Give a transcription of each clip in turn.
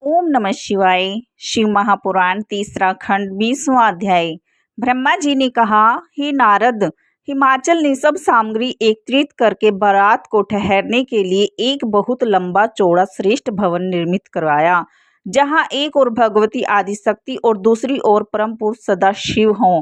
ओम नमः शिवाय। शिव महापुराण तीसरा खंड 20वां अध्याय। ब्रह्मा जी ने कहा, हे नारद, हिमाचल ने सब सामग्री एकत्रित करके बारात को ठहरने के लिए एक बहुत लंबा चौड़ा श्रेष्ठ भवन निर्मित करवाया, जहाँ एक ओर भगवती आदिशक्ति और दूसरी ओर परम पुरुष सदा शिव हों।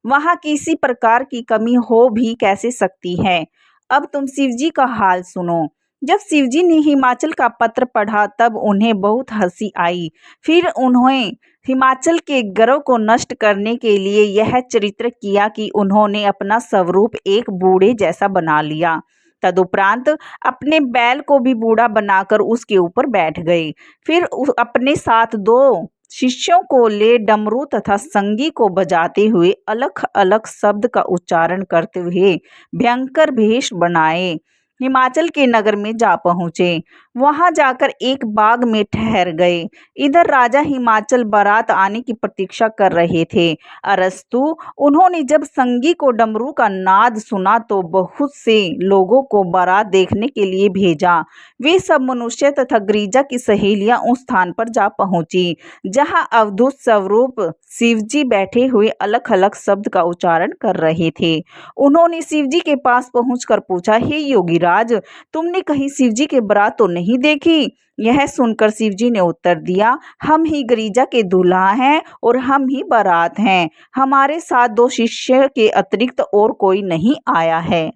वहाँ किसी प्रकार की कमी हो भी कैसे सकती है। अब तुम शिवजी का हाल सुनो। जब शिवजी ने हिमाचल का पत्र पढ़ा तब उन्हें बहुत हंसी आई। फिर उन्होंने हिमाचल के गर्व को नष्ट करने के लिए यह चरित्र किया कि उन्होंने अपना स्वरूप एक बूढ़े जैसा बना लिया। तदुपरांत अपने बैल को भी बूढ़ा बनाकर उसके ऊपर बैठ गए। फिर अपने साथ दो शिष्यों को ले डमरू तथा संगी को बजाते हुए अलग अलग शब्द का उच्चारण करते हुए भयंकर भेष बनाए हिमाचल के नगर में जा पहुँचे। वहां जाकर एक बाग में ठहर गए। इधर राजा हिमाचल बारात आने की प्रतीक्षा कर रहे थे। अरस्तु उन्होंने जब संगी को डमरू का नाद सुना तो बहुत से लोगों को बारात देखने के लिए भेजा। वे सब मनुष्य तथा गिरिजा की सहेलियां उस स्थान पर जा पहुंची जहां अवधूत स्वरूप शिवजी बैठे हुए अलग अलग शब्द का उच्चारण कर रहे थे। उन्होंने शिवजी के पास पहुंचकर पूछा, हे योगीराज, तुमने कहीं शिवजी के बारात तो नहीं देखी? यह सुनकर शिवजी ने उत्तर दिया, हम ही गिरिजा के दूल्हा हैं और हम ही बारात हैं। हमारे साथ दो शिष्य के अतिरिक्त और कोई नहीं आया है।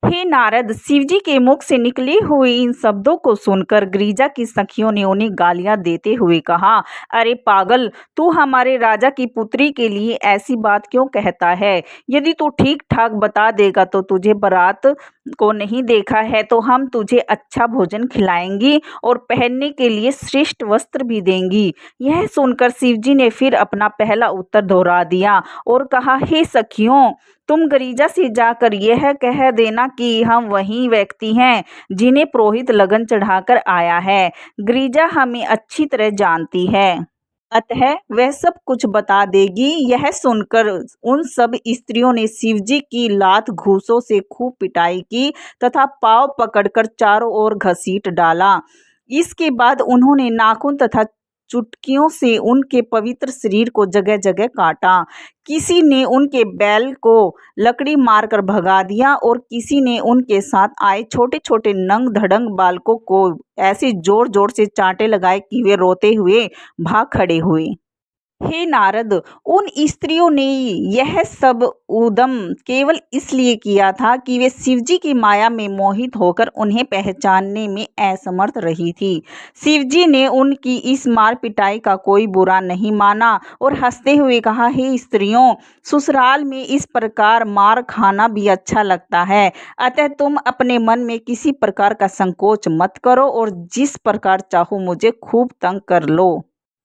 हे नारद, शिवजी के मुख से निकले हुए इन शब्दों को सुनकर गिरिजा की सखियों ने उन्हें गालियां देते हुए कहा, अरे पागल, तू हमारे राजा की पुत्री के लिए ऐसी बात क्यों कहता है? यदि तू ठीक ठाक बता देगा तो तुझे बारात को नहीं देखा है तो हम तुझे अच्छा भोजन खिलाएंगी और पहनने के लिए श्रेष्ठ वस्त्र भी देंगी। यह सुनकर शिवजी ने फिर अपना पहला उत्तर दोहरा दिया और कहा, हे सखियों, तुम गिरिजा से जाकर यह कह देना कि हम वही व्यक्ति हैं जिन्हें पुरोहित लगन चढ़ाकर आया है। गिरिजा हमें अच्छी तरह जानती है, अतः वह सब कुछ बता देगी। यह सुनकर उन सब स्त्रियों ने शिवजी की लात घूसों से खूब पिटाई की तथा पांव पकड़कर चारों ओर घसीट डाला। इसके बाद उन्होंने नाखून तथा चुटकियों से उनके पवित्र शरीर को जगह जगह काटा। किसी ने उनके बैल को लकड़ी मारकर भगा दिया और किसी ने उनके साथ आए छोटे छोटे नंग धड़ंग बालकों को ऐसे जोर जोर से चांटे लगाए कि वे रोते हुए भाग खड़े हुए। हे नारद, उन स्त्रियों ने यह सब उद्यम केवल इसलिए किया था कि वे शिवजी की माया में मोहित होकर उन्हें पहचानने में असमर्थ रही थी। शिवजी ने उनकी इस मार पिटाई का कोई बुरा नहीं माना और हंसते हुए कहा, हे स्त्रियों, ससुराल में इस प्रकार मार खाना भी अच्छा लगता है, अतः तुम अपने मन में किसी प्रकार का संकोच मत करो और जिस प्रकार चाहो मुझे खूब तंग कर लो।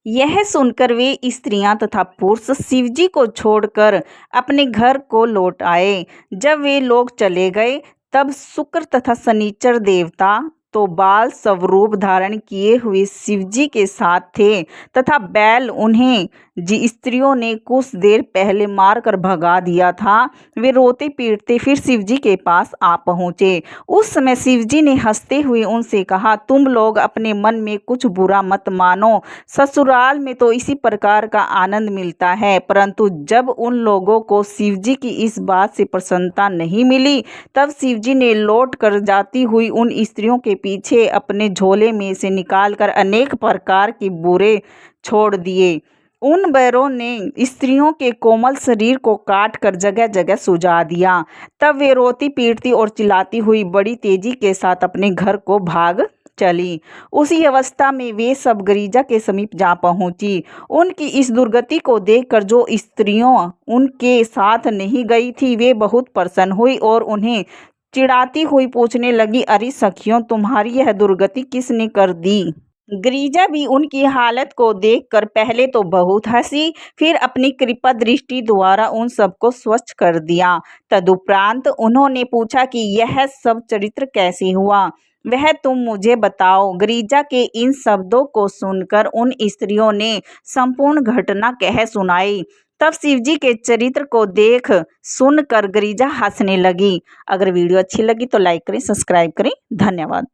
यह सुनकर वे स्त्रियां तथा पुरुष शिवजी को छोड़कर अपने घर को लौट आए। जब वे लोग चले गए तब शुक्र तथा शनिचर देवता तो बाल स्वरूप धारण किए हुए शिवजी के साथ थे तथा बैल उन्हें स्त्रियों ने कुछ देर पहले मारकर भगा दिया था। वे रोते पीटते फिर शिवजी के पास आ पहुँचे। उस समय शिवजी ने हंसते हुए उनसे कहा, तुम लोग अपने मन में कुछ बुरा मत मानो। ससुराल में तो इसी प्रकार का आनंद मिलता है, परंतु जब उन लोगों को शिवजी की इस बात से प्रसन्नता नहीं मिली तब शिवजी ने लौट कर जाती हुई उन स्त्रियों के पीछे अपने झोले में से निकालकर अनेक प्रकार के बुरे छोड़ दिए। उन बैरों ने स्त्रियों के कोमल शरीर को काट कर जगह जगह सुझा दिया। तब वे रोती पीटती और चिल्लाती हुई बड़ी तेजी के साथ अपने घर को भाग चली। उसी अवस्था में वे सब गिरिजा के समीप जा पहुंची। उनकी इस दुर्गति को देखकर जो स्त्रियों उनके साथ नहीं गई थी वे बहुत प्रसन्न हुई और उन्हें चिढ़ाती हुई पूछने लगी, अरे सखियों, तुम्हारी यह दुर्गति किसने कर दी? गिरिजा भी उनकी हालत को देखकर पहले तो बहुत हंसी, फिर अपनी कृपा दृष्टि द्वारा उन सबको स्वच्छ कर दिया। तदुपरांत उन्होंने पूछा कि यह सब चरित्र कैसे हुआ, वह तुम मुझे बताओ। गिरिजा के इन शब्दों को सुनकर उन स्त्रियों ने संपूर्ण घटना कह सुनाई। तब शिवजी के चरित्र को देख सुनकर गिरिजा हंसने लगी। अगर वीडियो अच्छी लगी तो लाइक करें, सब्सक्राइब करें। धन्यवाद।